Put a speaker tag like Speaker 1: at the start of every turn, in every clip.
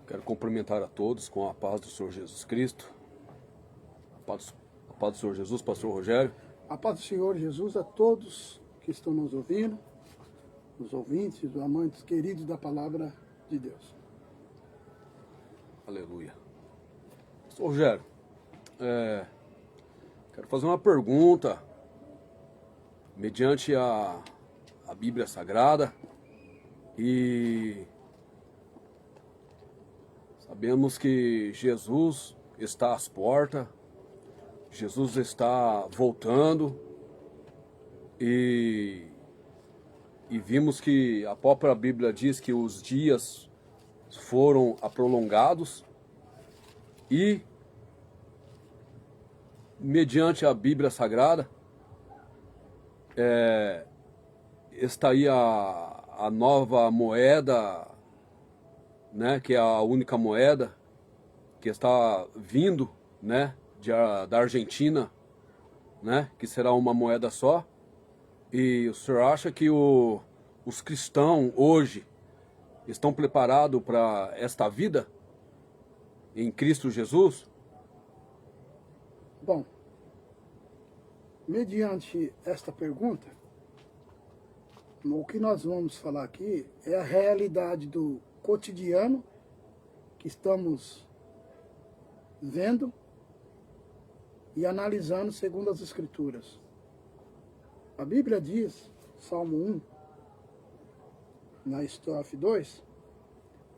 Speaker 1: Quero cumprimentar a todos com a paz do Senhor Jesus Cristo. A paz do Senhor Jesus, pastor Rogério.
Speaker 2: A paz do Senhor Jesus a todos que estão nos ouvindo, os ouvintes, os amantes queridos da palavra de Deus.
Speaker 1: Aleluia. Pastor Rogério, quero fazer uma pergunta mediante a Bíblia Sagrada e sabemos que Jesus está às portas, Jesus está voltando e vimos que a própria Bíblia diz que os dias foram prolongados e mediante a Bíblia Sagrada está aí a nova moeda, né, que é a única moeda que está vindo, né, da Argentina, né, que será uma moeda só. E o senhor acha que os cristãos hoje estão preparados para esta vida em Cristo Jesus?
Speaker 2: Bom, mediante esta pergunta, o que nós vamos falar aqui é a realidade do cotidiano que estamos vendo e analisando segundo as Escrituras. A Bíblia diz, Salmo 1, na estrofe 2,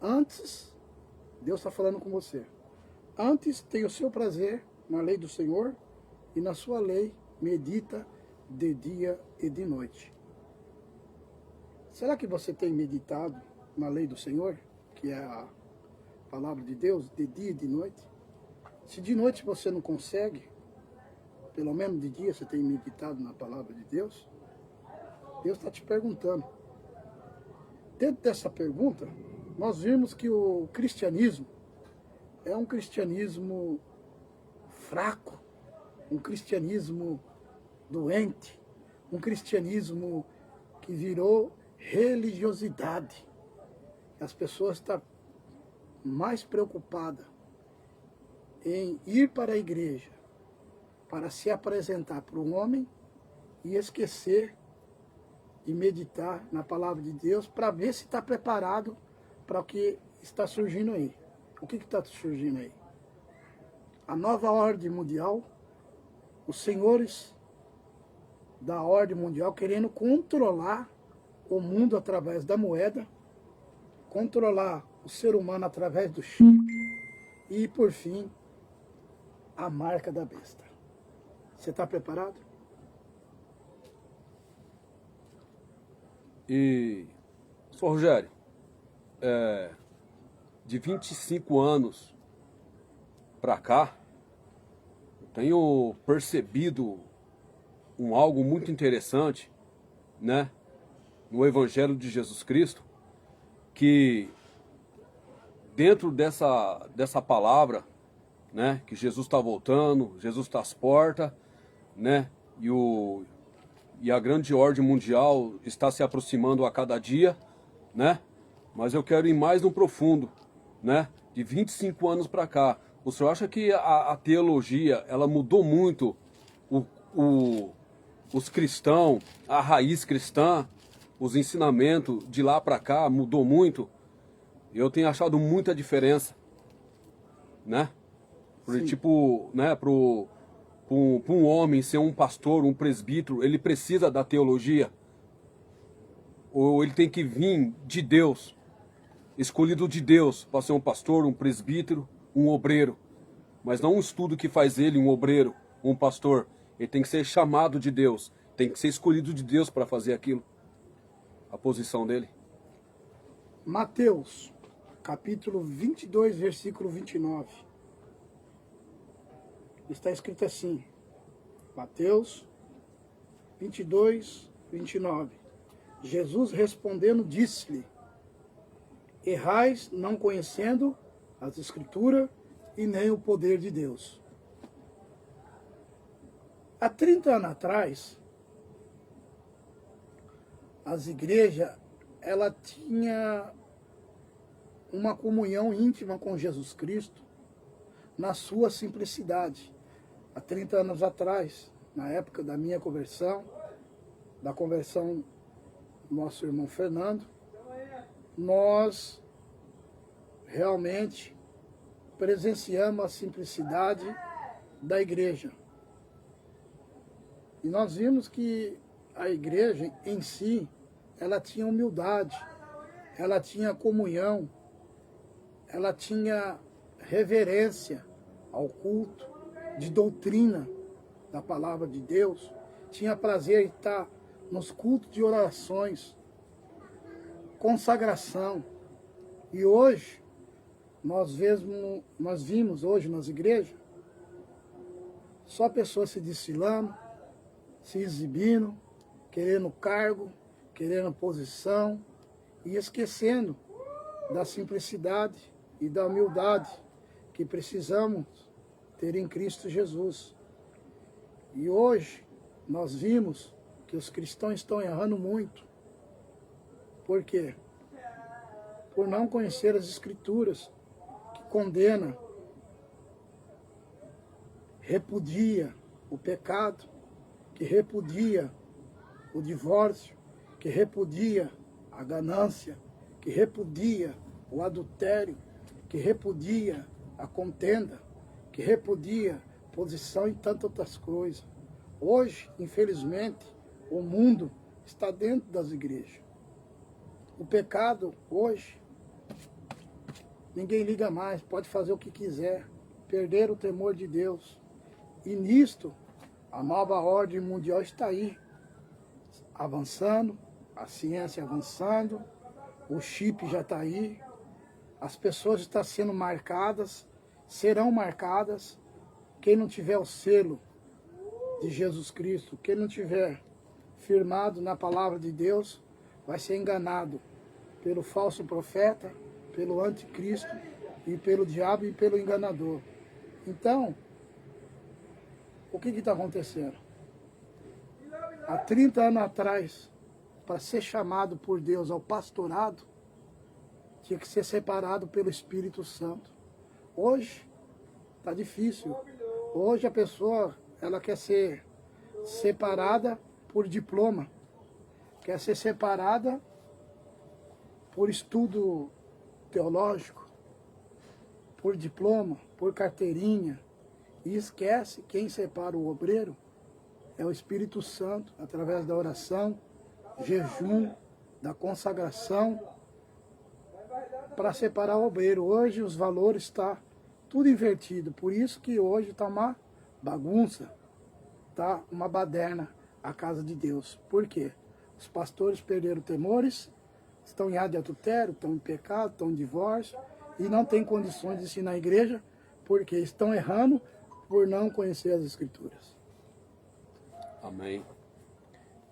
Speaker 2: antes, Deus está falando com você, antes tem o seu prazer na lei do Senhor e na sua lei medita de dia e de noite. Será que você tem meditado na lei do Senhor, que é a palavra de Deus, de dia e de noite? Se de noite você não consegue, pelo menos de dia você tem meditado na palavra de Deus, Deus está te perguntando. Dentro dessa pergunta, nós vimos que o cristianismo é um cristianismo fraco, um cristianismo doente, um cristianismo que virou religiosidade. As pessoas estão mais preocupadas em ir para a igreja para se apresentar para um homem e esquecer de meditar na palavra de Deus para ver se está preparado para o que está surgindo aí. O que está surgindo aí? A nova ordem mundial, os senhores da ordem mundial querendo controlar o mundo através da moeda, controlar o ser humano através do chip e, por fim, a marca da besta. Você está preparado?
Speaker 1: E, senhor Rogério, de 25 anos para cá, eu tenho percebido algo muito interessante, né, no Evangelho de Jesus Cristo, que dentro dessa palavra, né, que Jesus está voltando, Jesus está às portas, né, e a grande ordem mundial está se aproximando a cada dia, né, mas eu quero ir mais no profundo, né, de 25 anos para cá. O senhor acha que a teologia, ela mudou muito os cristãos, a raiz cristã, os ensinamentos de lá para cá mudou muito? Eu tenho achado muita diferença, né? Tipo, né, para um homem ser um pastor, um presbítero, ele precisa da teologia? Ou ele tem que vir de Deus, escolhido de Deus, para ser um pastor, um presbítero, um obreiro? Mas não um estudo que faz ele um obreiro, um pastor. Ele tem que ser chamado de Deus, tem que ser escolhido de Deus para fazer aquilo, a posição dele.
Speaker 2: Mateus, capítulo 22, versículo 29. Está escrito assim, Mateus 22, 29. Jesus respondendo disse-lhe, errais não conhecendo as Escrituras e nem o poder de Deus. Há 30 anos atrás, as igrejas, ela tinha uma comunhão íntima com Jesus Cristo na sua simplicidade. Há 30 anos atrás, na época da minha conversão, da conversão do nosso irmão Fernando, nós realmente presenciamos a simplicidade da igreja. E nós vimos que a igreja em si, ela tinha humildade, ela tinha comunhão, ela tinha reverência ao culto, de doutrina da palavra de Deus, tinha prazer em estar nos cultos de orações, consagração. E hoje, nós vimos hoje nas igrejas, só pessoas se desfilando, se exibindo, querendo cargo, querendo posição, e esquecendo da simplicidade e da humildade que precisamos ter em Cristo Jesus. E hoje nós vimos que os cristãos estão errando muito. Por quê? Por não conhecer as Escrituras, que condena, repudia o pecado, que repudia o divórcio, que repudia a ganância, que repudia o adultério, que repudia a contenda, que repudia posição e tantas outras coisas. Hoje, infelizmente, o mundo está dentro das igrejas. O pecado, hoje, ninguém liga mais, pode fazer o que quiser, perder o temor de Deus. E nisto, a nova ordem mundial está aí, avançando, a ciência avançando, o chip já está aí, as pessoas estão sendo marcadas, serão marcadas. Quem não tiver o selo de Jesus Cristo, quem não tiver firmado na palavra de Deus, vai ser enganado pelo falso profeta, pelo anticristo, e pelo diabo e pelo enganador. Então, o que está acontecendo? Há 30 anos atrás, para ser chamado por Deus ao pastorado, tinha que ser separado pelo Espírito Santo. Hoje, está difícil. Hoje a pessoa, ela quer ser separada por diploma, quer ser separada por estudo teológico, por diploma, por carteirinha, e esquece quem separa o obreiro é o Espírito Santo, através da oração, jejum, da consagração, para separar o obreiro. Hoje os valores estão tudo invertido, por isso que hoje está uma bagunça, tá uma baderna a casa de Deus. Por quê? Os pastores perderam temores, estão em ato de adultério, estão em pecado, estão em divórcio, e não têm condições de ensinar a igreja, porque estão errando por não conhecer as Escrituras.
Speaker 1: Amém.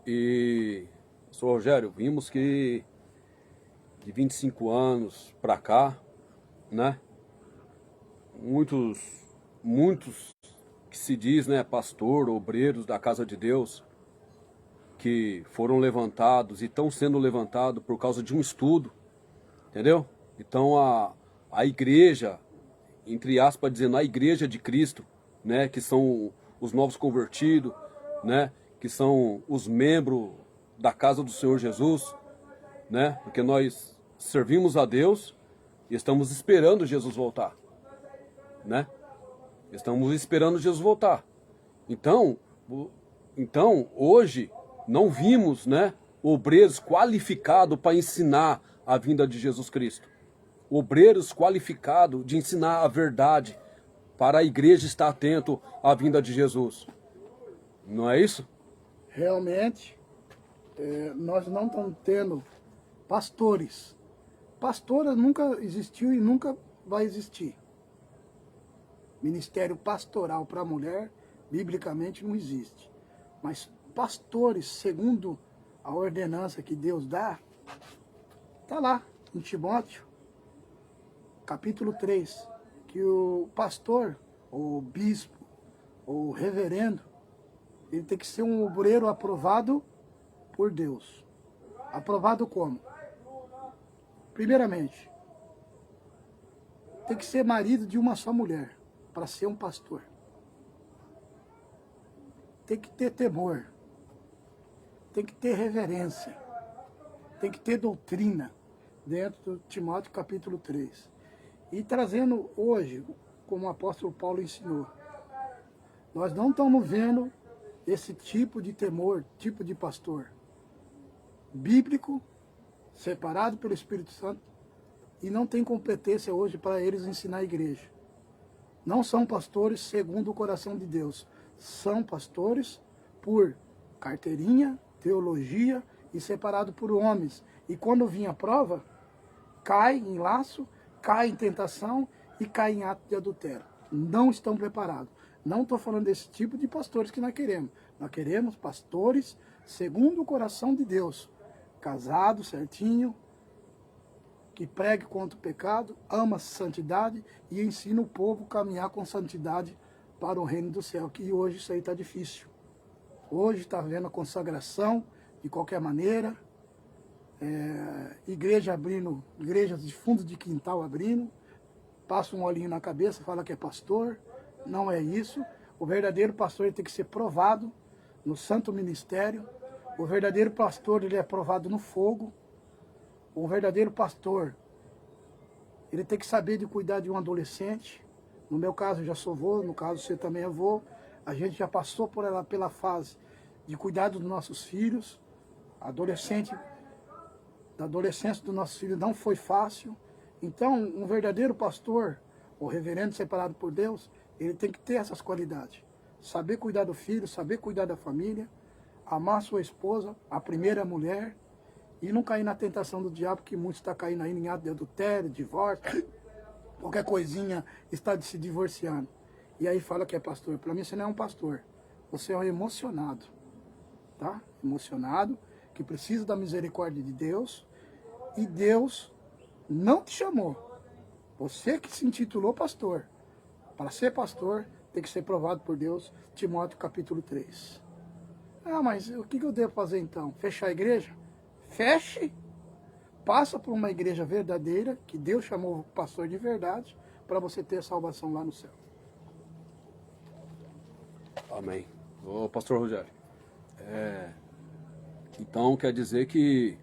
Speaker 1: E, Sr. Rogério, vimos que de 25 anos para cá, né, muitos que se diz, né, pastor, obreiros da casa de Deus, que foram levantados e estão sendo levantados por causa de um estudo, entendeu? Então a igreja, entre aspas dizendo, a igreja de Cristo, né, que são os novos convertidos, né, que são os membros da casa do Senhor Jesus, né, porque nós servimos a Deus e estamos esperando Jesus voltar, né? Estamos esperando Jesus voltar. Então hoje não vimos, né, obreiros qualificados para ensinar a vinda de Jesus Cristo. Obreiros qualificados de ensinar a verdade para a igreja estar atento à vinda de Jesus. Não é isso?
Speaker 2: Realmente, nós não estamos tendo pastores. Pastora nunca existiu e nunca vai existir. Ministério pastoral para a mulher, biblicamente, não existe. Mas pastores, segundo a ordenança que Deus dá, está lá, em Timóteo, capítulo 3, que o pastor, ou bispo, ou reverendo, ele tem que ser um obreiro aprovado por Deus. Aprovado como? Primeiramente, tem que ser marido de uma só mulher para ser um pastor. Tem que ter temor. Tem que ter reverência. Tem que ter doutrina dentro do Timóteo capítulo 3. E trazendo hoje, como o apóstolo Paulo ensinou, nós não estamos vendo esse tipo de temor, tipo de pastor bíblico, separado pelo Espírito Santo, e não tem competência hoje para eles ensinar a igreja. Não são pastores segundo o coração de Deus. São pastores por carteirinha, teologia e separado por homens. E quando vinha a prova, cai em laço, cai em tentação e cai em ato de adultério. Não estão preparados. Não estou falando desse tipo de pastores que nós queremos. Nós queremos pastores segundo o coração de Deus. Casado, certinho, que pregue contra o pecado, ama a santidade e ensina o povo a caminhar com santidade para o reino do céu. Que hoje isso aí está difícil. Hoje está havendo a consagração de qualquer maneira, igreja abrindo, igrejas de fundo de quintal abrindo, passa um olhinho na cabeça, fala que é pastor. Não é isso. O verdadeiro pastor ele tem que ser provado no santo ministério. O verdadeiro pastor ele é provado no fogo. O verdadeiro pastor ele tem que saber de cuidar de um adolescente. No meu caso eu já sou avô, no caso você também é avô. A gente já passou pela fase de cuidar dos nossos filhos. Da adolescência dos nossos filhos não foi fácil. Então, um verdadeiro pastor, ou reverendo separado por Deus, ele tem que ter essas qualidades. Saber cuidar do filho, saber cuidar da família, amar sua esposa, a primeira mulher, e não cair na tentação do diabo, que muitos estão caindo aí em ato de adultério, divórcio, qualquer coisinha está se divorciando. E aí fala que é pastor. Para mim você não é um pastor, você é um emocionado, tá? Emocionado, que precisa da misericórdia de Deus, e Deus não te chamou. Você que se intitulou pastor. Para ser pastor, tem que ser provado por Deus. Timóteo capítulo 3. Ah, mas o que eu devo fazer então? Fechar a igreja? Feche. Passa por uma igreja verdadeira, que Deus chamou o pastor de verdade, para você ter salvação lá no céu.
Speaker 1: Amém. Ô, pastor Rogério, então quer dizer que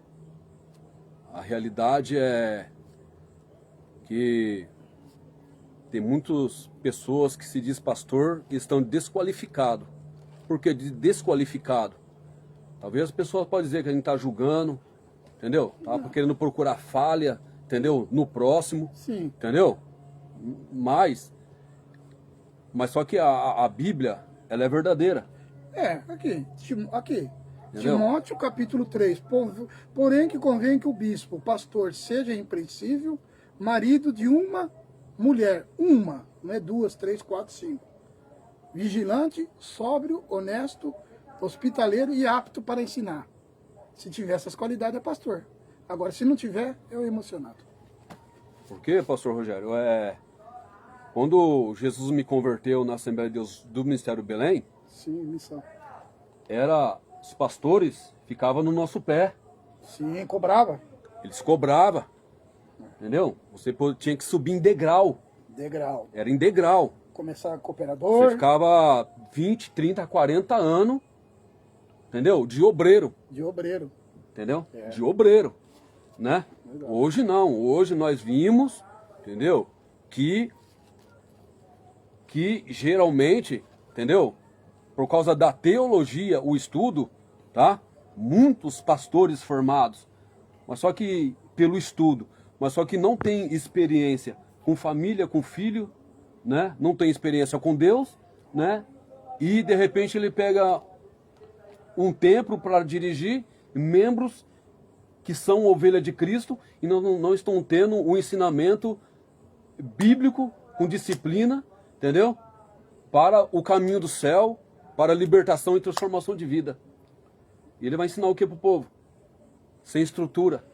Speaker 1: a realidade é que tem muitas pessoas que se diz pastor e estão desqualificados. Por que desqualificado? Talvez as pessoas podem dizer que a gente está julgando, entendeu? Tá querendo procurar falha, entendeu? No próximo,
Speaker 2: Sim.
Speaker 1: entendeu? Mas só que a Bíblia, ela é verdadeira.
Speaker 2: Aqui.
Speaker 1: Entendeu?
Speaker 2: Timóteo capítulo 3. Porém que convém que o bispo, o pastor, seja impreensível, marido de uma mulher. Uma, não é 2, 3, 4, 5. Vigilante, sóbrio, honesto, hospitaleiro e apto para ensinar. Se tiver essas qualidades, é pastor. Agora, se não tiver, é o emocionado.
Speaker 1: Por quê, pastor Rogério? Quando Jesus me converteu na Assembleia de Deus do Ministério Belém,
Speaker 2: Sim, missão.
Speaker 1: os pastores ficavam no nosso pé.
Speaker 2: Sim, cobrava.
Speaker 1: Eles cobravam, entendeu? Você tinha que subir em degrau.
Speaker 2: Degrau.
Speaker 1: Era em degrau.
Speaker 2: Começar
Speaker 1: Você
Speaker 2: cooperador.
Speaker 1: ficava 20, 30, 40 anos, entendeu? De obreiro,
Speaker 2: De obreiro.
Speaker 1: entendeu?
Speaker 2: É.
Speaker 1: De obreiro, né?
Speaker 2: Verdade.
Speaker 1: Hoje não. Hoje nós vimos, entendeu? Que geralmente, entendeu? Por causa da teologia, o estudo, tá? Muitos pastores formados, mas só que pelo estudo, mas só que não tem experiência com família, com filho, né? Não tem experiência com Deus, né? E de repente ele pega um templo para dirigir membros que são ovelha de Cristo e não estão tendo o ensinamento bíblico com disciplina, entendeu? Para o caminho do céu, para a libertação e transformação de vida. E ele vai ensinar o que para o povo? Sem estrutura,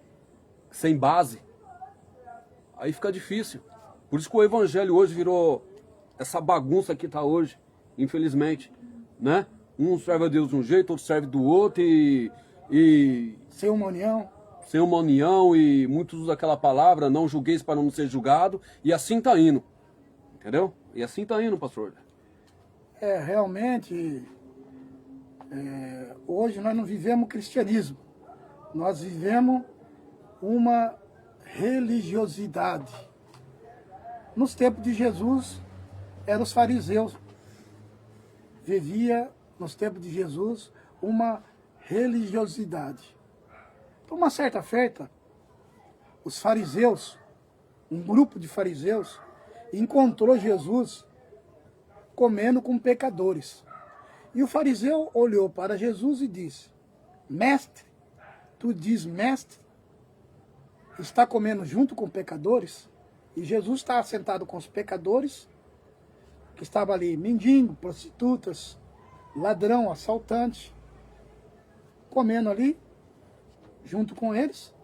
Speaker 1: sem base. Aí fica difícil. Por isso que o evangelho hoje virou essa bagunça que está hoje, infelizmente, né? Um serve a Deus de um jeito, outro serve do outro e
Speaker 2: Sem uma união.
Speaker 1: sem uma união, e muitos usam aquela palavra, não julgueis para não ser julgado, e assim tá indo. Entendeu? E assim tá indo, pastor.
Speaker 2: Realmente, hoje nós não vivemos cristianismo, nós vivemos uma religiosidade. Nos tempos de Jesus, eram os fariseus. Vivia, nos tempos de Jesus, uma religiosidade. Por uma certa feita, os fariseus, um grupo de fariseus, encontrou Jesus comendo com pecadores. E o fariseu olhou para Jesus e disse: Mestre, tu diz mestre, está comendo junto com pecadores? E Jesus está sentado com os pecadores, que estavam ali, mendigo, prostitutas, ladrão, assaltante, comendo ali, junto com eles,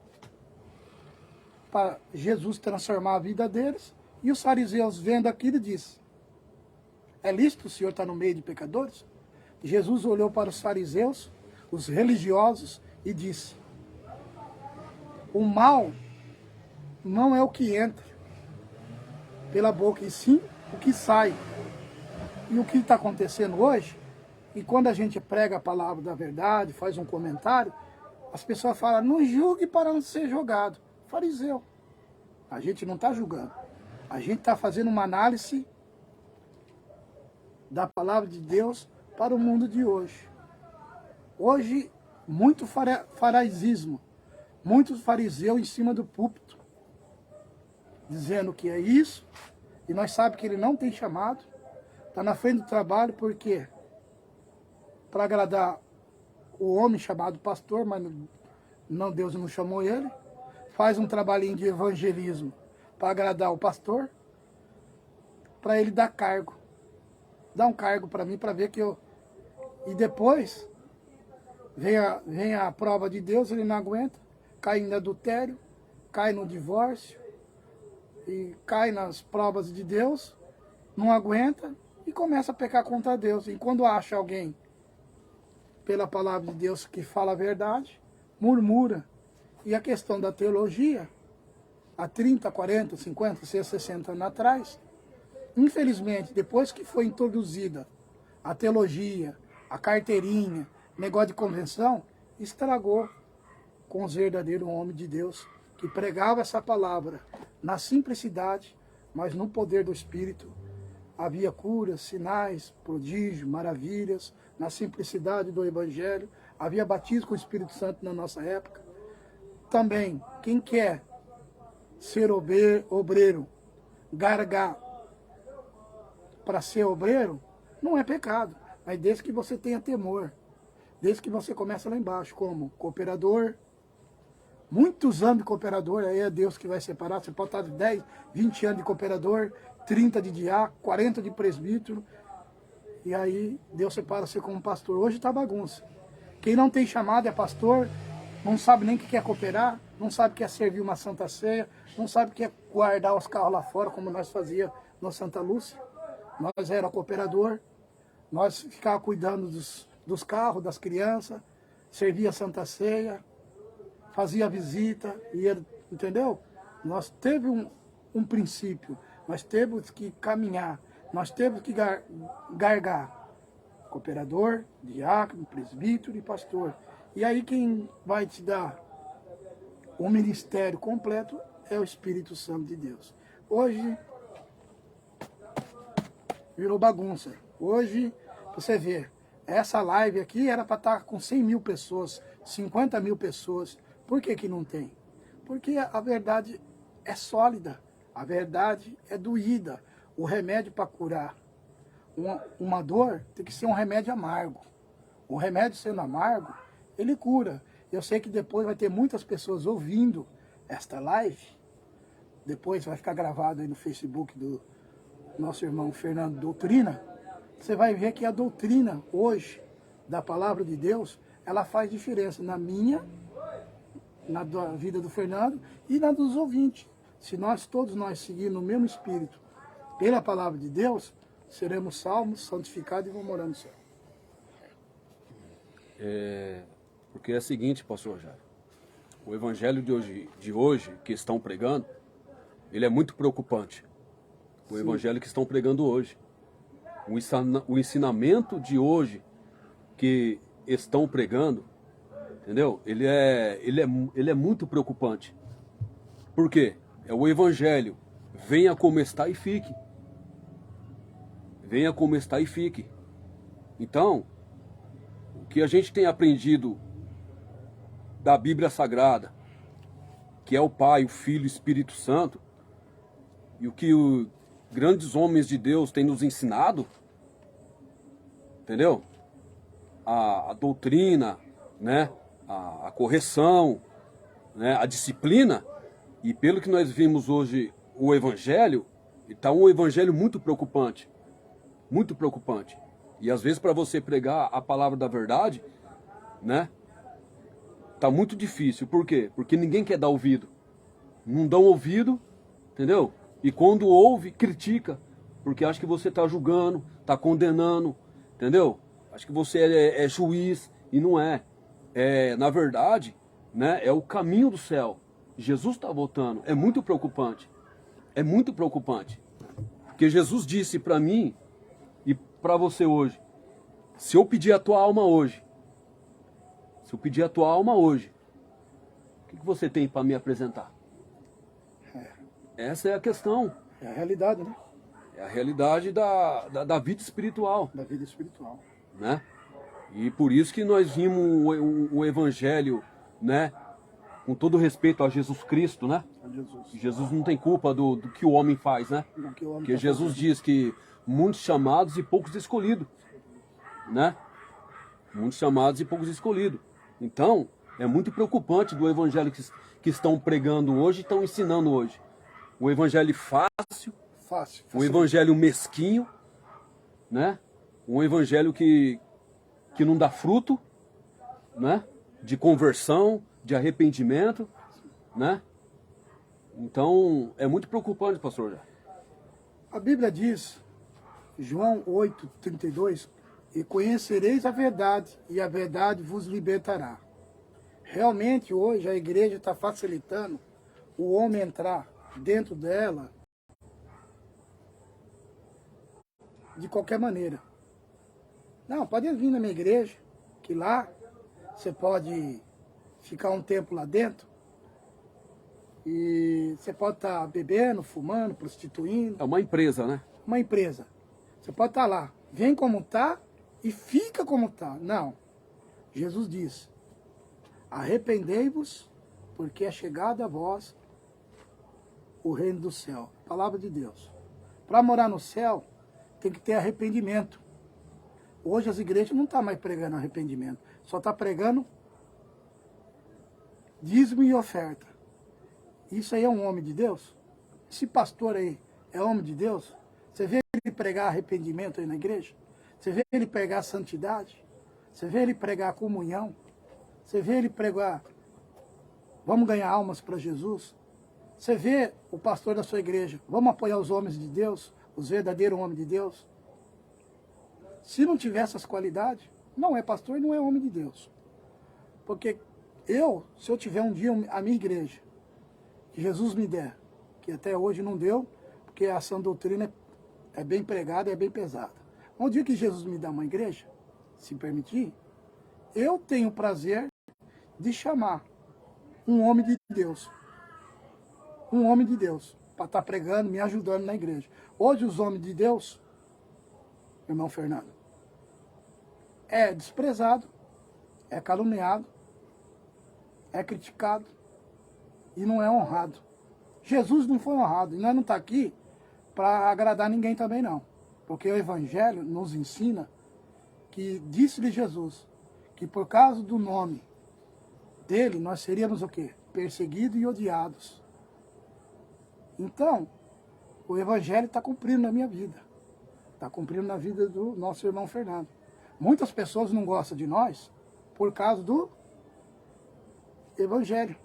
Speaker 2: para Jesus transformar a vida deles. E os fariseus, vendo aquilo, disse: é lícito o senhor estar no meio de pecadores? Jesus olhou para os fariseus, os religiosos, e disse: o mal não é o que entra pela boca, e sim o que sai. E o que está acontecendo hoje, e quando a gente prega a palavra da verdade, faz um comentário, as pessoas falam: não julgue para não ser julgado. Fariseu. A gente não está julgando. A gente está fazendo uma análise da palavra de Deus para o mundo de hoje. Hoje, muito faraizismo, muitos fariseus em cima do púlpito, dizendo que é isso, e nós sabemos que ele não tem chamado, está na frente do trabalho, porque para agradar o homem chamado pastor, mas não, Deus não chamou ele, faz um trabalhinho de evangelismo para agradar o pastor, para ele dar cargo. Dá um cargo para mim, para ver que eu... E depois, vem a prova de Deus, ele não aguenta, cai em adultério, cai no divórcio, e cai nas provas de Deus, não aguenta, e começa a pecar contra Deus. E quando acha alguém, pela palavra de Deus, que fala a verdade, murmura. E a questão da teologia, há 30, 40, 50, 60 anos atrás, infelizmente, depois que foi introduzida a teologia, a carteirinha, negócio de convenção, estragou com os verdadeiros homens de Deus, que pregava essa palavra na simplicidade, mas no poder do Espírito. Havia curas, sinais, prodígios, maravilhas, na simplicidade do Evangelho. Havia batismo com o Espírito Santo na nossa época. Também, quem quer ser obreiro, gargar para ser obreiro, não é pecado, mas desde que você tenha temor, desde que você comece lá embaixo, como cooperador, muitos anos de cooperador, aí é Deus que vai separar, você pode estar 10, 20 anos de cooperador, 30 de diácono, 40 de presbítero, e aí Deus separa você como pastor. Hoje está bagunça. Quem não tem chamado é pastor, não sabe nem o que é cooperar, não sabe o que é servir uma Santa Ceia, não sabe o que é guardar os carros lá fora, como nós fazíamos no Santa Lúcia. Nós era cooperador, nós ficava cuidando dos carros, das crianças, servia a Santa Ceia, fazia visita, entendeu? Nós teve um princípio, nós temos que caminhar, nós temos que gargar. Cooperador, diácono, presbítero e pastor. E aí quem vai te dar o ministério completo é o Espírito Santo de Deus. Hoje virou bagunça. Hoje, você vê, essa live aqui era para estar com 100 mil pessoas, 50 mil pessoas. Por que que não tem? Porque a verdade é sólida, a verdade é doída. O remédio para curar uma dor tem que ser um remédio amargo. O remédio sendo amargo, ele cura. Eu sei que depois vai ter muitas pessoas ouvindo esta live. Depois vai ficar gravado aí no Facebook do nosso irmão Fernando Doutrina. Você vai ver que a doutrina hoje da palavra de Deus, ela faz diferença na minha, na vida do Fernando e na dos ouvintes. Se todos nós seguirmos o mesmo espírito pela palavra de Deus, seremos salvos, santificados e vamos morar no céu.
Speaker 1: Porque é o seguinte, pastor Jair. o evangelho de hoje que estão pregando, ele é muito preocupante. O evangelho que estão pregando hoje. O ensinamento de hoje que estão pregando, entendeu? Ele é muito preocupante. Por quê? É o evangelho. Venha como está e fique. Venha como está e fique. Então, o que a gente tem aprendido da Bíblia Sagrada, que é o Pai, o Filho e o Espírito Santo, e o que os grandes homens de Deus têm nos ensinado, entendeu? A doutrina, né? A correção, né? A disciplina, e pelo que nós vimos hoje, o Evangelho, está um Evangelho muito preocupante. Muito preocupante. E às vezes para você pregar a palavra da verdade, né? Tá muito difícil. Por quê? Porque ninguém quer dar ouvido. Não dão ouvido, entendeu? E quando ouve, critica. Porque acha que você está julgando, está condenando, entendeu? Acha que você é juiz e não é. Na verdade, né, é o caminho do céu. Jesus está voltando. É muito preocupante. É muito preocupante. Porque Jesus disse para mim e para você hoje: se eu pedir a tua alma hoje, se eu pedir a tua alma hoje, o que você tem para me apresentar? Essa é a questão.
Speaker 2: É a realidade, né?
Speaker 1: É a realidade da vida espiritual.
Speaker 2: Da vida espiritual.
Speaker 1: Né? E por isso que nós vimos o Evangelho, né? Com todo respeito a Jesus Cristo, né?
Speaker 2: A Jesus.
Speaker 1: Jesus não tem culpa do que o homem faz, né? Porque Jesus diz que muitos chamados e poucos escolhidos, né? Muitos chamados e poucos escolhidos. Então, é muito preocupante do Evangelho que estão pregando hoje e estão ensinando hoje. O Evangelho fácil, o Evangelho mesquinho, né? Um Evangelho que não dá fruto, né? De conversão, de arrependimento, né? Então, é muito preocupante, pastor.
Speaker 2: A Bíblia diz, João 8:32, e conhecereis a verdade, e a verdade vos libertará. Realmente, hoje, a igreja está facilitando o homem entrar dentro dela de qualquer maneira. Não, pode vir na minha igreja, que lá você pode ficar um tempo lá dentro e você pode estar bebendo, fumando, prostituindo.
Speaker 1: É uma empresa, né?
Speaker 2: Uma empresa. Você pode estar lá, vem como está e fica como está. Não. Jesus diz, arrependei-vos, porque é chegado a vós o reino do céu. Palavra de Deus. Para morar no céu, tem que ter arrependimento. Hoje as igrejas não estão mais pregando arrependimento. Só está pregando dízimo e oferta. Isso aí é um homem de Deus? Esse pastor aí é homem de Deus? Você vê ele pregar arrependimento aí na igreja? Você vê ele pregar santidade? Você vê ele pregar comunhão? Você vê ele pregar, vamos ganhar almas para Jesus? Você vê o pastor da sua igreja, vamos apoiar os homens de Deus, os verdadeiros homens de Deus? Se não tiver essas qualidades, não é pastor e não é homem de Deus. Porque se eu tiver um dia a minha igreja, que Jesus me der, que até hoje não deu, porque a sã doutrina é bem pregada, é bem pesada. Um dia que Jesus me dá uma igreja, se permitir, eu tenho o prazer de chamar um homem de Deus. Um homem de Deus, para estar pregando, me ajudando na igreja. Hoje os homens de Deus, irmão Fernando, é desprezado, é caluniado, é criticado e não é honrado. Jesus não foi honrado e nós não estamos aqui para agradar ninguém também não. Porque o Evangelho nos ensina que disse-lhe Jesus que por causa do nome dele nós seríamos o quê? Perseguidos e odiados. Então, o Evangelho está cumprindo na minha vida. Está cumprindo na vida do nosso irmão Fernando. Muitas pessoas não gostam de nós por causa do Evangelho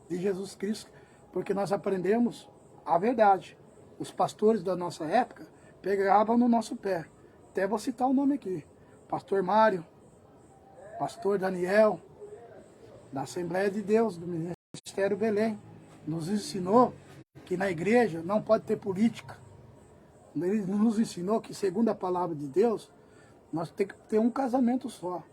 Speaker 2: de Jesus Cristo, porque nós aprendemos a verdade. Os pastores da nossa época pegavam no nosso pé. Até vou citar o nome aqui. Pastor Mário, Pastor Daniel, da Assembleia de Deus, do Ministério Ministério Belém nos ensinou que na igreja não pode ter política. Ele nos ensinou que, segundo a palavra de Deus, nós temos que ter um casamento só.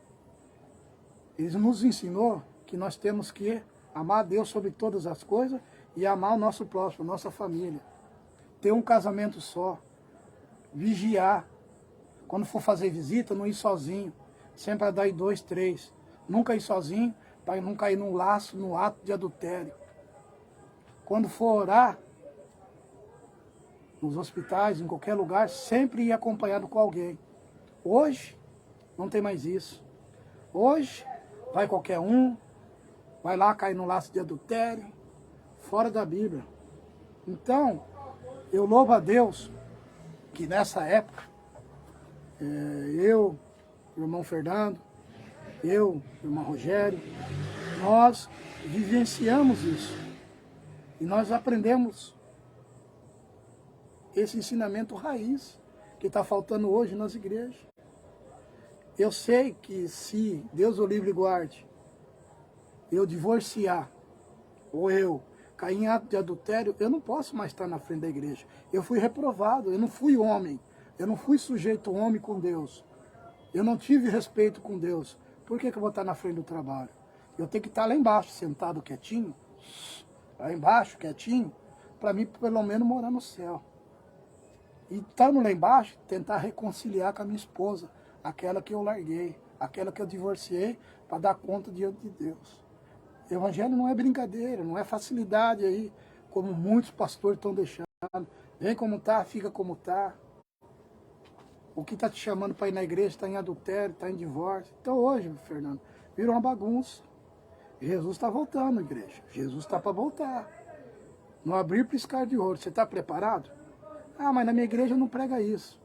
Speaker 2: Ele nos ensinou que nós temos que amar a Deus sobre todas as coisas e amar o nosso próximo, a nossa família. Ter um casamento só. Vigiar. Quando for fazer visita, não ir sozinho. Sempre andar em 2, 3. Nunca ir sozinho, para não cair num laço, no ato de adultério. Quando for orar, nos hospitais, em qualquer lugar, sempre ir acompanhado com alguém. Hoje, não tem mais isso. Hoje, vai qualquer um, vai lá cair no laço de adultério, fora da Bíblia. Então, eu louvo a Deus que nessa época, eu, o irmão Fernando, eu, o irmão Rogério, nós vivenciamos isso. E nós aprendemos esse ensinamento raiz que está faltando hoje nas igrejas. Eu sei que se Deus o livre e guarde, eu divorciar, ou eu cair em ato de adultério, eu não posso mais estar na frente da igreja. Eu fui reprovado, eu não fui homem, eu não fui sujeito homem com Deus. Eu não tive respeito com Deus. Por que eu vou estar na frente do trabalho? Eu tenho que estar lá embaixo, sentado quietinho, lá embaixo, quietinho, para mim pelo menos morar no céu. E estando lá embaixo, tentar reconciliar com a minha esposa, aquela que eu larguei, aquela que eu divorciei, para dar conta diante de Deus. O evangelho não é brincadeira, não é facilidade aí, como muitos pastores estão deixando. Vem como está, fica como está. O que está te chamando para ir na igreja está em adultério, está em divórcio. Então hoje, Fernando, virou uma bagunça. Jesus está voltando, igreja. Jesus está para voltar. Não abrir piscar de ouro. Você está preparado? Ah, mas na minha igreja não prega isso.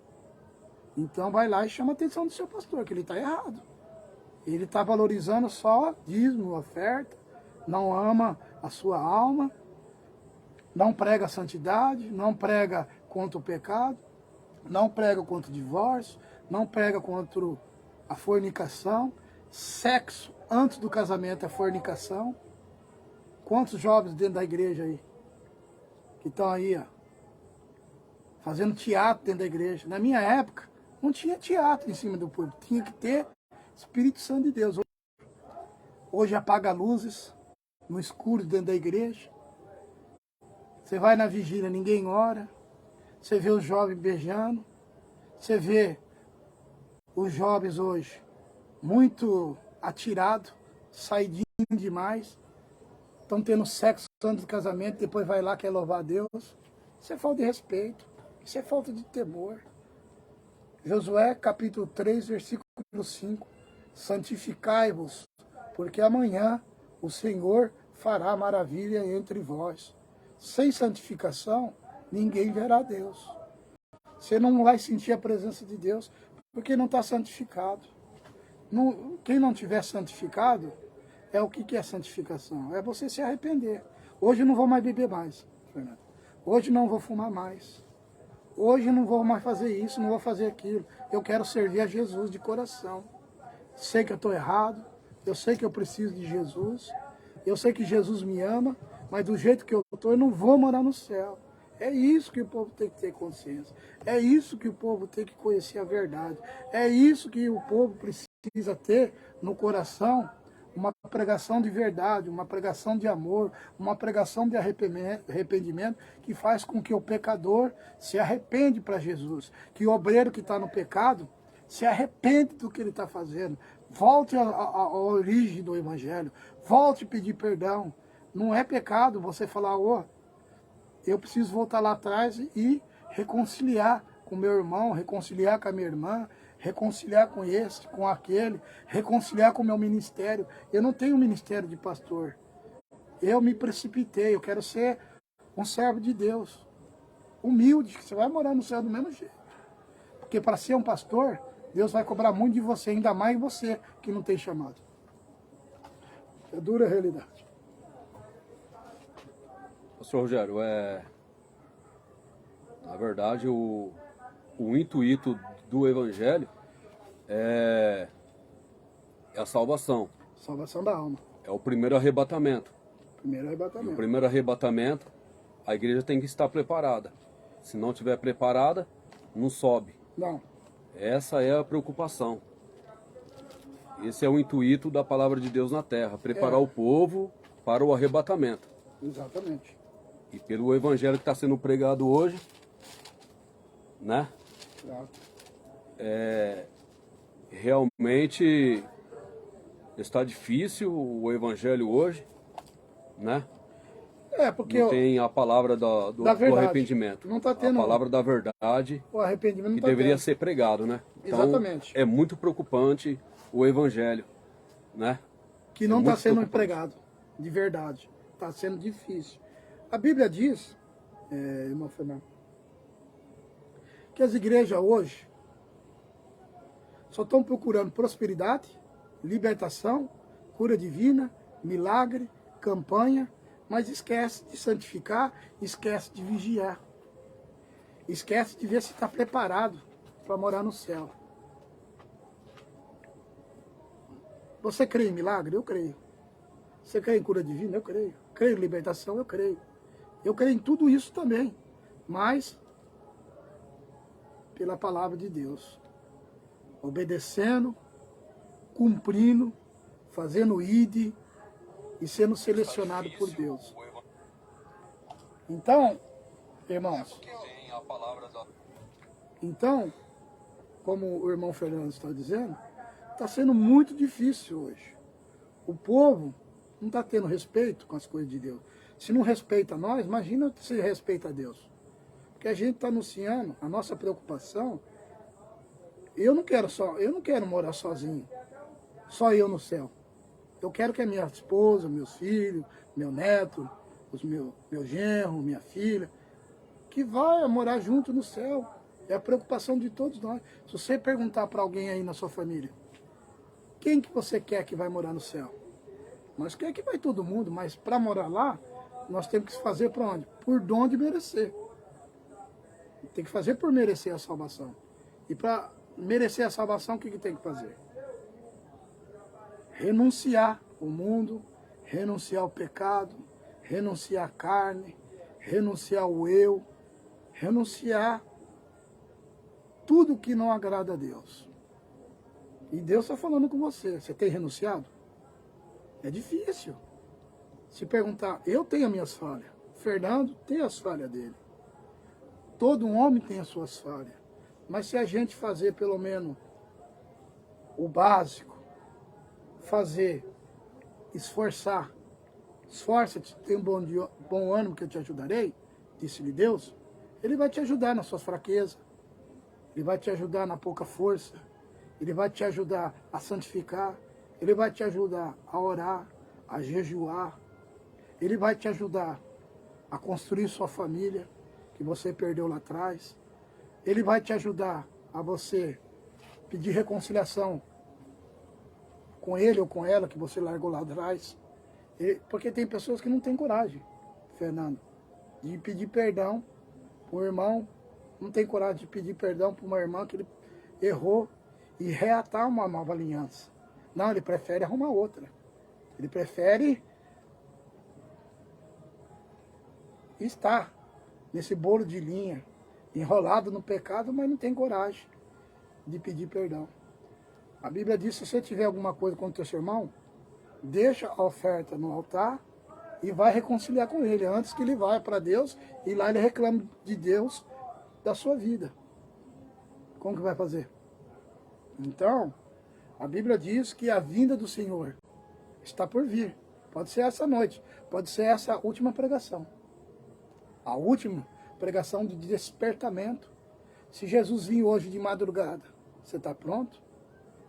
Speaker 2: Então vai lá e chama a atenção do seu pastor, que ele está errado. Ele está valorizando só dízimo, oferta, não ama a sua alma, não prega a santidade, não prega contra o pecado, não prega contra o divórcio, não prega contra a fornicação. Sexo antes do casamento é fornicação. Quantos jovens dentro da igreja aí, que estão aí, ó, fazendo teatro dentro da igreja. Na minha época, não tinha teatro em cima do púlpito, tinha que ter Espírito Santo de Deus. Hoje apaga luzes, no escuro dentro da igreja. Você vai na vigília, ninguém ora. Você vê os jovens beijando. Você vê os jovens hoje muito atirados, saidinho demais. Estão tendo sexo antes do casamento, depois vai lá quer louvar a Deus. Isso é falta de respeito. Isso é falta de temor. Josué capítulo 3, versículo 5. Santificai-vos, porque amanhã o Senhor fará maravilha entre vós. Sem santificação, ninguém verá Deus. Você não vai sentir a presença de Deus, porque não está santificado. Quem não tiver santificado, é o que é santificação? É você se arrepender. Hoje eu não vou mais beber mais, Fernando. Hoje não vou fumar mais. Hoje eu não vou mais fazer isso, não vou fazer aquilo. Eu quero servir a Jesus de coração. Sei que eu estou errado, eu sei que eu preciso de Jesus, eu sei que Jesus me ama, mas do jeito que eu estou, eu não vou morar no céu. É isso que o povo tem que ter consciência. É isso que o povo tem que conhecer a verdade. É isso que o povo precisa ter no coração, uma pregação de verdade, uma pregação de amor, uma pregação de arrependimento que faz com que o pecador se arrepende para Jesus. Que o obreiro que está no pecado se arrepende do que ele está fazendo. Volte à origem do evangelho. Volte a pedir perdão. Não é pecado você falar, eu preciso voltar lá atrás e reconciliar com meu irmão, reconciliar com a minha irmã, reconciliar com esse, com aquele, reconciliar com o meu ministério. Eu não tenho ministério de pastor. Eu me precipitei, eu quero ser um servo de Deus. Humilde, que você vai morar no céu do mesmo jeito. Porque para ser um pastor, Deus vai cobrar muito de você, ainda mais você que não tem chamado. É dura a realidade.
Speaker 1: Pastor Rogério, na verdade, o intuito do Evangelho é a salvação.
Speaker 2: Salvação da alma.
Speaker 1: É o primeiro arrebatamento.
Speaker 2: Primeiro
Speaker 1: E o
Speaker 2: arrebatamento.
Speaker 1: primeiro arrebatamento, a igreja tem que estar preparada. Se não estiver preparada, não sobe.
Speaker 2: Não.
Speaker 1: Essa é a preocupação. Esse é o intuito da palavra de Deus na terra, preparar o povo para o arrebatamento.
Speaker 2: Exatamente.
Speaker 1: E pelo evangelho que está sendo pregado hoje, né?
Speaker 2: Exato.
Speaker 1: Realmente está difícil o evangelho hoje, né?
Speaker 2: Porque
Speaker 1: Não tem a palavra do
Speaker 2: da verdade.
Speaker 1: arrependimento.
Speaker 2: Não tá tendo-
Speaker 1: A palavra da verdade
Speaker 2: o arrependimento não
Speaker 1: que
Speaker 2: está
Speaker 1: deveria
Speaker 2: tendo.
Speaker 1: ser pregado, né? Então,
Speaker 2: Exatamente.
Speaker 1: é muito preocupante o evangelho, né?
Speaker 2: Que não
Speaker 1: É
Speaker 2: está
Speaker 1: muito
Speaker 2: sendo
Speaker 1: preocupante.
Speaker 2: empregado, de verdade. Está sendo difícil. A Bíblia diz, irmão Fernando, que as igrejas hoje só estão procurando prosperidade, libertação, cura divina, milagre, campanha, mas esquece de santificar, esquece de vigiar. Esquece de ver se está preparado para morar no céu. Você crê em milagre? Eu creio. Você crê em cura divina? Eu creio. Creio em libertação? Eu creio. Eu creio em tudo isso também, mas pela palavra de Deus. Obedecendo, cumprindo, fazendo ide e sendo selecionado por Deus. Então, irmãos, como o irmão Fernando está dizendo, está sendo muito difícil hoje. O povo não está tendo respeito com as coisas de Deus. Se não respeita nós, imagina se respeita a Deus. Porque a gente está anunciando, a nossa preocupação, eu não quero morar sozinho, só eu no céu. Eu quero que a minha esposa, meus filhos, meu neto, meu genro, minha filha, que vai morar junto no céu. É a preocupação de todos nós. Se você perguntar para alguém aí na sua família, quem que você quer que vai morar no céu? Nós queremos que vai todo mundo, mas para morar lá, nós temos que fazer para onde? Por dom de merecer. Tem que fazer por merecer a salvação. E para merecer a salvação, o que tem que fazer? Renunciar o mundo, renunciar ao pecado, renunciar à carne, renunciar ao eu, renunciar tudo que não agrada a Deus. E Deus está falando com você. Você tem renunciado? É difícil. Se perguntar, eu tenho as minhas falhas. Fernando tem as falhas dele. Todo homem tem as suas falhas. Mas se a gente fazer pelo menos o básico, esforçar, esforça-te, tem bom ânimo que eu te ajudarei, disse-lhe Deus, Ele vai te ajudar nas suas fraquezas, Ele vai te ajudar na pouca força, Ele vai te ajudar a santificar, Ele vai te ajudar a orar, a jejuar, Ele vai te ajudar a construir sua família, que você perdeu lá atrás. Ele vai te ajudar a você pedir reconciliação com ele ou com ela, que você largou lá atrás. Porque tem pessoas que não têm coragem, Fernando, de pedir perdão para um irmão, não tem coragem de pedir perdão para uma irmã que ele errou e reatar uma nova aliança. Não, ele prefere arrumar outra. Ele prefere estar nesse bolo de linha, enrolado no pecado, mas não tem coragem de pedir perdão. A Bíblia diz, se você tiver alguma coisa contra o seu irmão, deixa a oferta no altar e vai reconciliar com ele, antes que ele vá para Deus e lá ele reclame de Deus da sua vida. Como que vai fazer? Então, a Bíblia diz que a vinda do Senhor está por vir. Pode ser essa noite, pode ser essa última pregação. A última pregação de despertamento. Se Jesus vir hoje de madrugada, você está pronto?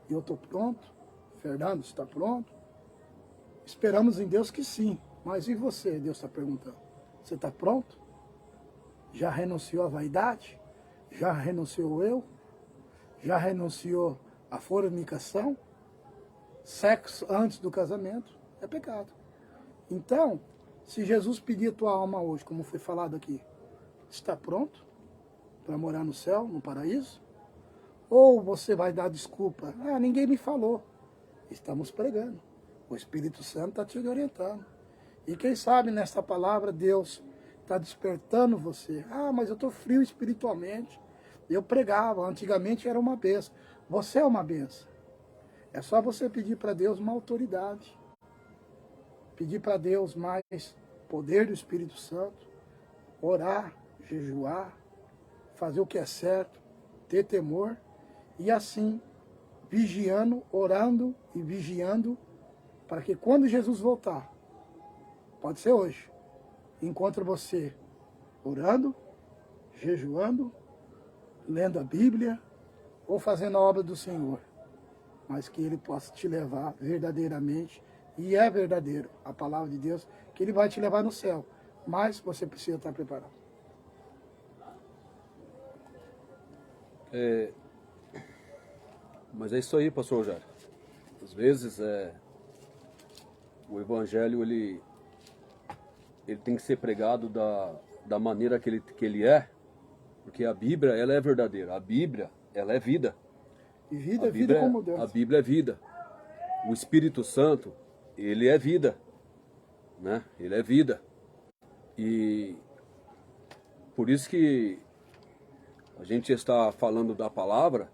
Speaker 2: Eu estou pronto? Fernando, você está pronto? Esperamos em Deus que sim. Mas e você, Deus está perguntando? Você está pronto? Já renunciou à vaidade? Já renunciou ao eu? Já renunciou à fornicação? Sexo antes do casamento é pecado. Então, se Jesus pedir a tua alma hoje, como foi falado aqui, está pronto para morar no céu, no paraíso? Ou você vai dar desculpa? Ah, ninguém me falou. Estamos pregando. O Espírito Santo está te orientando. E quem sabe nessa palavra Deus está despertando você. Ah, mas eu estou frio espiritualmente. Eu pregava, antigamente era uma benção. Você é uma benção. É só você pedir para Deus uma autoridade. Pedir para Deus mais poder do Espírito Santo. Orar, jejuar, fazer o que é certo, ter temor. E assim, vigiando, orando e vigiando, para que quando Jesus voltar, pode ser hoje, encontre você orando, jejuando, lendo a Bíblia ou fazendo a obra do Senhor. Mas que Ele possa te levar verdadeiramente, e é verdadeiro a palavra de Deus, que Ele vai te levar no céu. Mas você precisa estar preparado.
Speaker 1: Mas é isso aí, pastor Rogério. Às vezes o evangelho ele tem que ser pregado da maneira que ele é, porque a Bíblia ela é verdadeira, a Bíblia ela é vida.
Speaker 2: E vida é vida como Deus.
Speaker 1: A Bíblia é vida. O Espírito Santo, ele é vida, né? Ele é vida. E por isso que a gente está falando da palavra,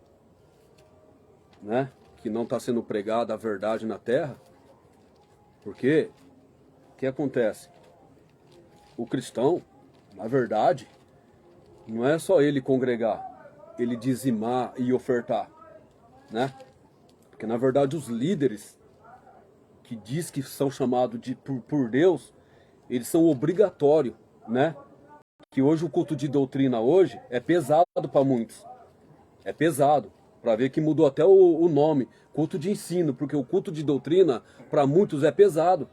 Speaker 1: né? Que não está sendo pregada a verdade na terra. Porque o que acontece? O cristão, na verdade, não é só ele congregar, ele dizimar e ofertar, né? Porque na verdade os líderes que diz que são chamados por Deus, eles são obrigatórios, né? Que hoje o culto de doutrina hoje é pesado para muitos. É pesado. Para ver que mudou até o nome, culto de ensino, porque o culto de doutrina para muitos é pesado.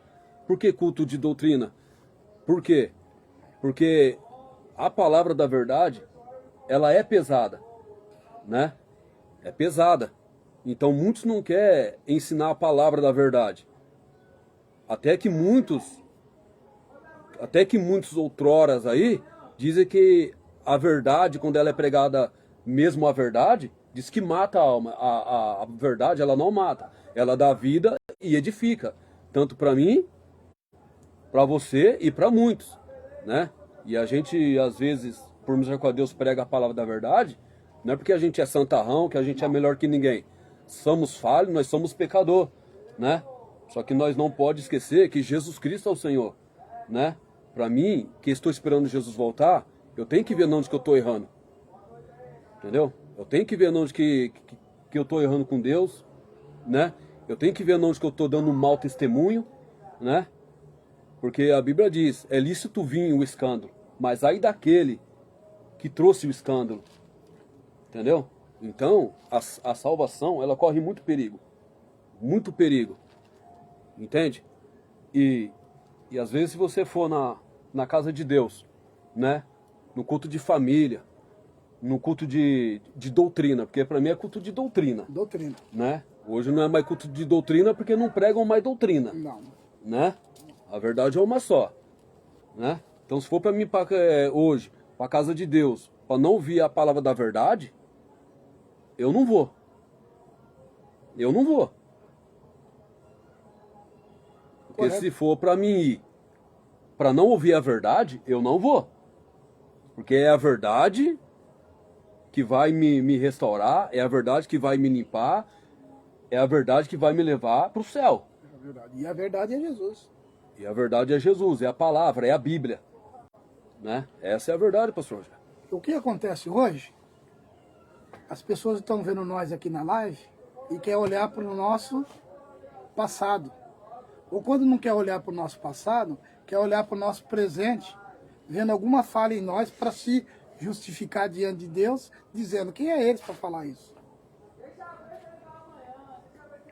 Speaker 1: Por que culto de doutrina? Por quê? Porque a palavra da verdade, ela é pesada, né? É pesada. Então muitos não querem ensinar a palavra da verdade. Até que muitos outroras aí dizem que a verdade, quando ela é pregada mesmo a verdade, diz que mata a alma. A verdade, ela não mata. Ela dá vida e edifica. Tanto para mim, para você e para muitos, né? E a gente, às vezes, por misericórdia de Deus, prega a palavra da verdade, não é porque a gente é santarrão, que a gente é melhor que ninguém. Somos falhos, nós somos pecador, né? Só que nós não podemos esquecer que Jesus Cristo é o Senhor, né? Para mim, que estou esperando Jesus voltar, eu tenho que ver onde que eu estou errando. Entendeu? Eu tenho que ver onde que eu estou errando com Deus, né? Eu tenho que ver onde que eu estou dando um mau testemunho, né? Porque a Bíblia diz, é lícito vir o escândalo, mas ai daquele que trouxe o escândalo. Entendeu? Então, a salvação, ela corre muito perigo. Muito perigo. Entende? E às vezes se você for na casa de Deus, né? No culto de família, no culto de doutrina, porque para mim é culto de doutrina.
Speaker 2: Doutrina.
Speaker 1: Né? Hoje não é mais culto de doutrina porque não pregam mais doutrina.
Speaker 2: Não.
Speaker 1: Né? A verdade é uma só. Né? Então se for para mim hoje, para a casa de Deus, para não ouvir a palavra da verdade, eu não vou. Eu não vou. Porque
Speaker 2: Correto.
Speaker 1: se for para mim ir, para não ouvir a verdade, eu não vou. Porque é a verdade que vai me restaurar, é a verdade que vai me limpar, é a verdade que vai me levar para o céu.
Speaker 2: É verdade. E a verdade é Jesus.
Speaker 1: E a verdade é Jesus, é a palavra, é a Bíblia. Né? Essa é a verdade, pastor.
Speaker 2: O que acontece hoje, as pessoas estão vendo nós aqui na live e quer olhar para o nosso passado. Ou quando não quer olhar para o nosso passado, quer olhar para o nosso presente, vendo alguma falha em nós para se justificar diante de Deus, dizendo quem é eles para falar isso.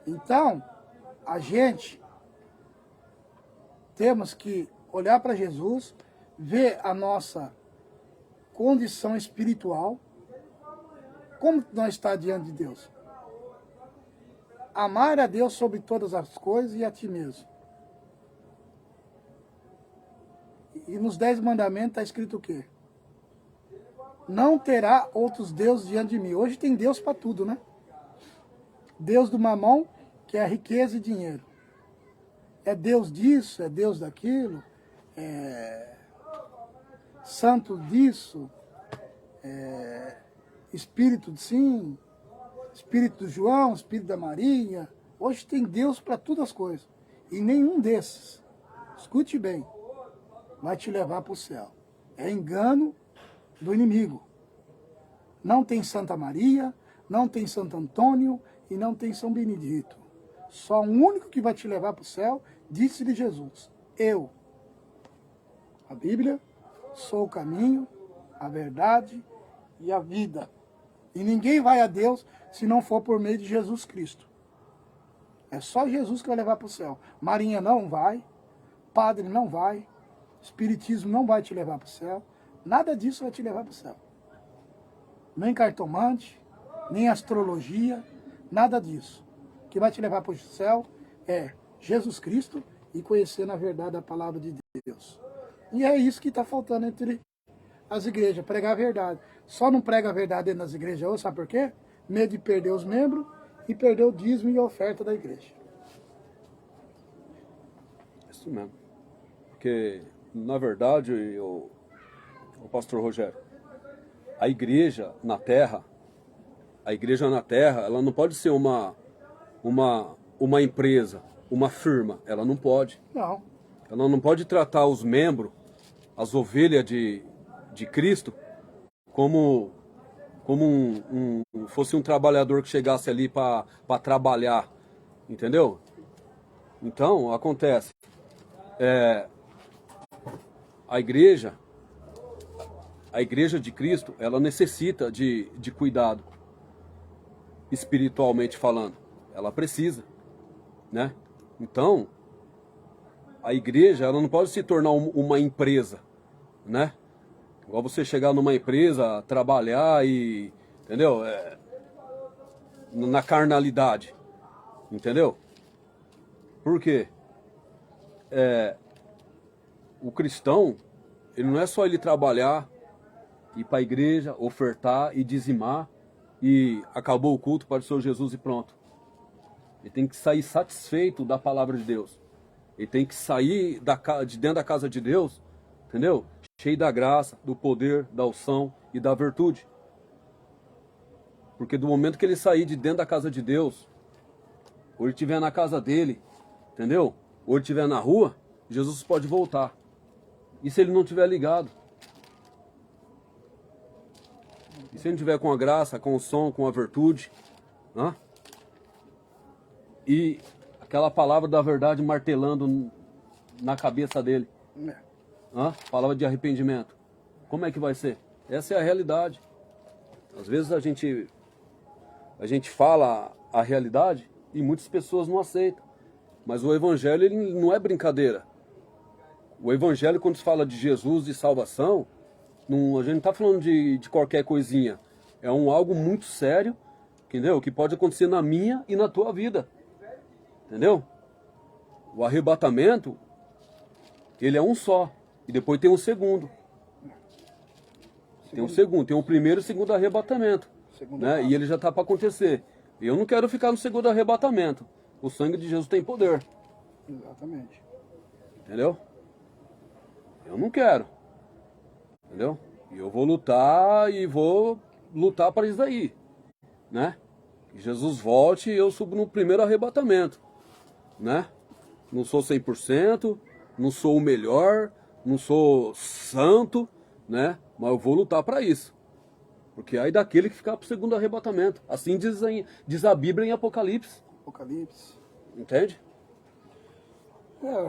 Speaker 2: Então, a gente temos que olhar para Jesus, ver a nossa condição espiritual, como nós estamos diante de Deus. Amar a Deus sobre todas as coisas e a ti mesmo. E nos 10 mandamentos está escrito o quê? Não terá outros deuses diante de mim. Hoje tem Deus para tudo, né? Deus do mamão, que é riqueza e dinheiro. é Deus disso, é Deus daquilo, é santo disso, Espírito sim, Espírito do João, Espírito da Maria. Hoje tem Deus para todas as coisas. E nenhum desses, escute bem, vai te levar para o céu. É engano do inimigo. Não tem Santa Maria, não tem Santo Antônio e não tem São Benedito. Só um único que vai te levar para o céu, disse-lhe Jesus: eu, a Bíblia, sou o caminho, a verdade e a vida. E ninguém vai a Deus se não for por meio de Jesus Cristo. É só Jesus que vai levar para o céu. Marinha não vai, padre não vai, espiritismo não vai te levar para o céu, nada disso vai te levar para o céu. Nem cartomante, nem astrologia, nada disso. O que vai te levar para o céu é Jesus Cristo e conhecer na verdade a palavra de Deus. E é isso que está faltando entre as igrejas, pregar a verdade. Só não prega a verdade dentro das igrejas hoje, sabe por quê? Medo de perder os membros e perder o dízimo e a oferta da igreja.
Speaker 1: Isso mesmo. Porque, na verdade, o pastor Rogério, a igreja na terra, ela não pode ser uma empresa, uma firma. Ela não pode.
Speaker 2: Não.
Speaker 1: Ela não pode tratar os membros, as ovelhas de Cristo, como fosse um trabalhador que chegasse ali para trabalhar, entendeu? Então, acontece, a igreja de Cristo, ela necessita de cuidado, espiritualmente falando, ela precisa, né? Então, a igreja, ela não pode se tornar uma empresa, né? Igual você chegar numa empresa, trabalhar e, entendeu? Na carnalidade, entendeu? Por quê? O cristão, ele não é só ele trabalhar, ir para a igreja, ofertar e dizimar e acabou o culto para o Senhor Jesus e pronto. Ele tem que sair satisfeito da palavra de Deus. Ele tem que sair de dentro da casa de Deus, entendeu? Cheio da graça, do poder, da unção e da virtude. Porque do momento que ele sair de dentro da casa de Deus, ou ele estiver na casa dele, entendeu? Ou ele estiver na rua, Jesus pode voltar. E se ele não estiver ligado? E se ele não estiver com a graça, com o som, com a virtude? Hã? E aquela palavra da verdade martelando na cabeça dele. Palavra de arrependimento. Como é que vai ser? Essa é a realidade. Às vezes a gente fala a realidade e muitas pessoas não aceitam. Mas o evangelho, ele não é brincadeira. O evangelho, quando se fala de Jesus e salvação, a gente não está falando de qualquer coisinha. É algo muito sério, entendeu? Que pode acontecer na minha e na tua vida. Entendeu? O arrebatamento, ele é um só. E depois tem um segundo. Tem um segundo. Tem o primeiro e o segundo arrebatamento. Né? E ele já está para acontecer. Eu não quero ficar no segundo arrebatamento. O sangue de Jesus tem poder.
Speaker 2: Exatamente.
Speaker 1: Entendeu? Eu não quero. Entendeu? E eu vou lutar e vou lutar para isso aí. Né? Que Jesus volte e eu subo no primeiro arrebatamento. Né? Não sou 100%, não sou o melhor, não sou santo, né? Mas eu vou lutar para isso. Porque aí daquele que ficar para o segundo arrebatamento. Assim diz a Bíblia em Apocalipse. Entende?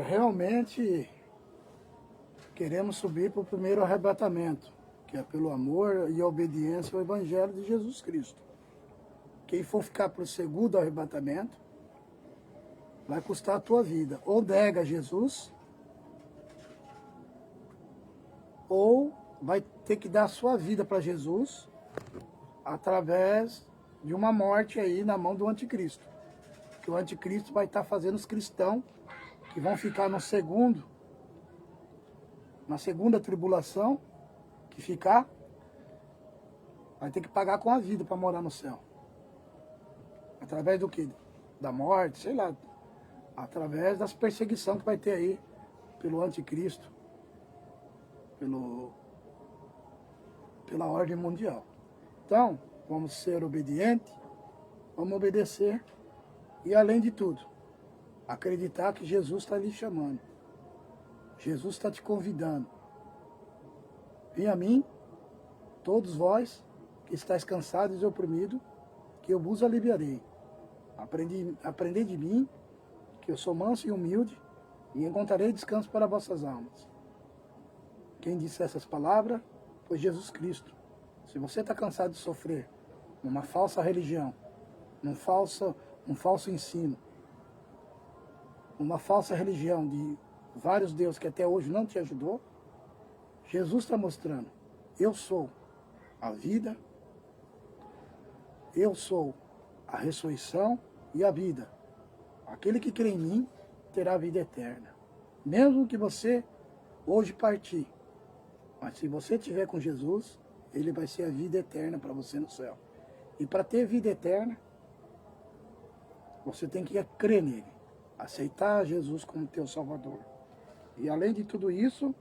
Speaker 2: Realmente queremos subir para o primeiro arrebatamento, que é pelo amor e a obediência ao Evangelho de Jesus Cristo. Quem for ficar para o segundo arrebatamento, vai custar a tua vida. Ou nega Jesus, ou vai ter que dar a sua vida para Jesus através de uma morte aí na mão do anticristo. Que o anticristo vai estar fazendo os cristãos que vão ficar na segunda tribulação, que ficar, vai ter que pagar com a vida para morar no céu. Através do quê? Da morte, sei lá. através das perseguições que vai ter aí pelo anticristo, pela ordem mundial. Então, vamos ser obedientes, vamos obedecer e, além de tudo, acreditar que Jesus está lhe chamando. Jesus está te convidando. Vem a mim, todos vós que estáis cansados e oprimidos, que eu vos aliviarei. Aprendei de mim, que eu sou manso e humilde, e encontrarei descanso para vossas almas. Quem disse essas palavras foi Jesus Cristo. Se você está cansado de sofrer numa falsa religião, num falso ensino, numa falsa religião de vários deuses que até hoje não te ajudou, Jesus está mostrando, eu sou a vida, eu sou a ressurreição e a vida. Aquele que crê em mim terá a vida eterna. Mesmo que você hoje partir, mas se você estiver com Jesus, ele vai ser a vida eterna para você no céu. E para ter vida eterna, você tem que crer nele, aceitar Jesus como teu Salvador. E além de tudo isso,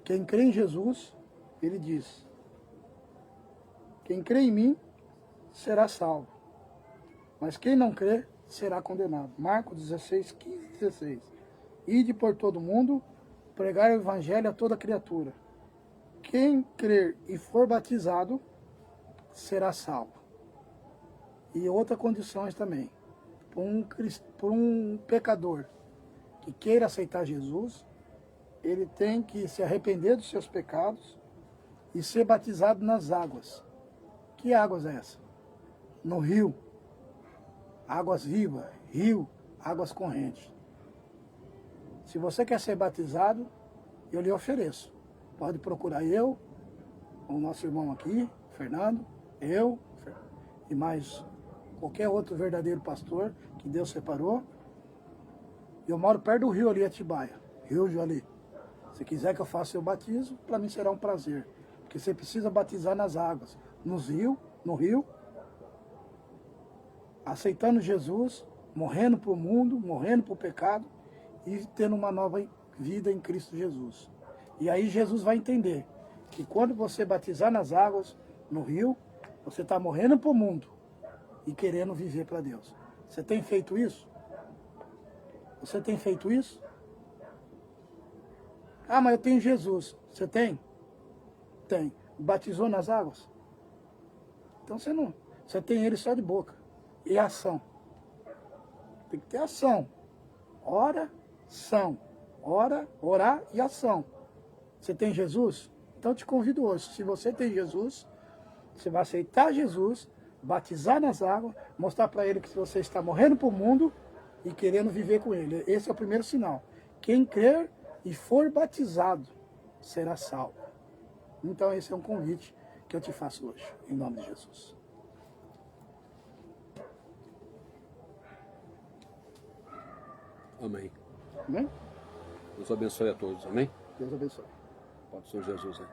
Speaker 2: quem crê em Jesus, ele diz, quem crê em mim será salvo, mas quem não crê será condenado. Marcos 16, 15 e 16. Ide por todo mundo, pregar o evangelho a toda criatura. Quem crer e for batizado será salvo. E outras condições também. Por um pecador que queira aceitar Jesus, ele tem que se arrepender dos seus pecados e ser batizado nas águas. Que águas é essa? No rio. Águas vivas, rio, águas correntes. Se você quer ser batizado, eu lhe ofereço. Pode procurar eu, o nosso irmão aqui, Fernando, eu e mais qualquer outro verdadeiro pastor que Deus separou. Eu moro perto do rio ali, Atibaia, Rio Joali. Se quiser que eu faça o batismo, para mim será um prazer. Porque você precisa batizar nas águas, no rio, aceitando Jesus, morrendo para o mundo, morrendo para o pecado e tendo uma nova vida em Cristo Jesus. E aí Jesus vai entender que quando você batizar nas águas, no rio, você está morrendo para o mundo e querendo viver para Deus. Você tem feito isso? Você tem feito isso? Ah, mas eu tenho Jesus. Você tem? Tem. Batizou nas águas? Então você não. Você tem ele só de boca. E ação. Tem que ter ação. Oração. Orar e ação. Você tem Jesus? Então eu te convido hoje. Se você tem Jesus, você vai aceitar Jesus, batizar nas águas, mostrar para ele que você está morrendo para o mundo e querendo viver com ele. Esse é o primeiro sinal. Quem crer e for batizado será salvo. Então esse é um convite que eu te faço hoje, em nome de Jesus.
Speaker 1: Amém.
Speaker 2: Amém?
Speaker 1: Deus abençoe a todos, amém?
Speaker 2: Deus abençoe.
Speaker 1: Pode ser Jesus, né?